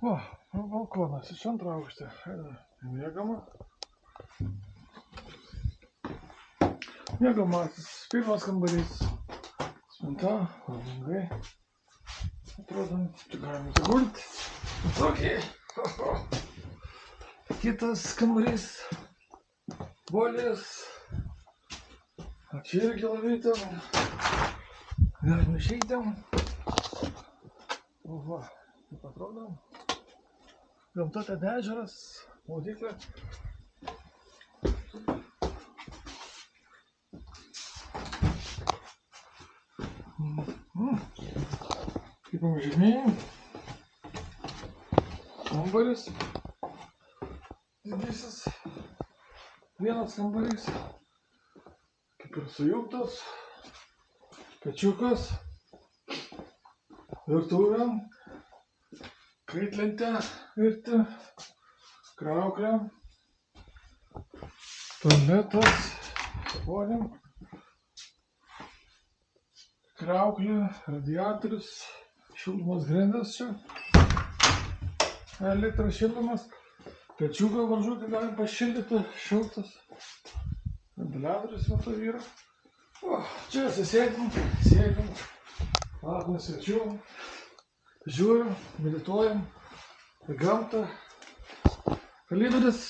O, balkonas iš antro aukšto. Mėgama. Mėgamasis pirmas kambarys. Spinta, langai. Atrodo, čia galime įsigulti. Tokį. Kitas kambarys. Bolės. Čia irgi lavytėm. Galime išeitėm. Oho, kaip atrodo. Gamta ten ežeras, maudyklė. Kaip žemėjai. Kambaris. Didysis. Vienas kambarys. Kaip ir sujungtas. Pečiukas. Virtuvė. Kaitlentė virti. Krauklė. Tualetas. Volim. Krauklė. Radiatorius. Šildomas grindis čia. Elektros šildomas. Pečiuką varžutį galim pašildyti. Šiltas. Ventiliatorius metu yra. O, čia sėdim. Laukiam svečių. Žiūrim, medituojam. Į gamtą. Kalėdoris.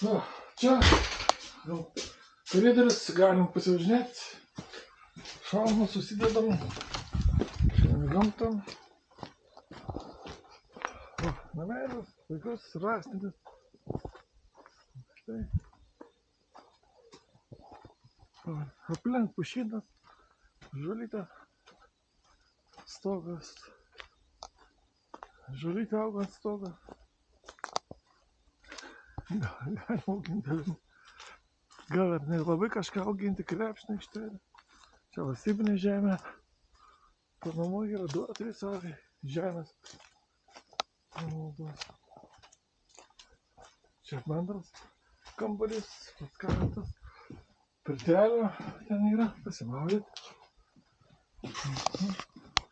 O, čia. Kalėdoris galim pasivažinėti. Šalmą susidedam. Šiandien gamtą. O, namelis, vaikus, rąstinis. Štai. Aplink pušynas. Žolytė. Stogas. Žolytė auga ant stogą. Galima auginti. Gal ir nelabai kažką auginti, krepšinį aikštelę. Čia valstybinė žemė. Panamų yra 2-3 arai žemės. Čia bendras kambarys, pats keletas. Pirtelio ten yra, pasimaudyti.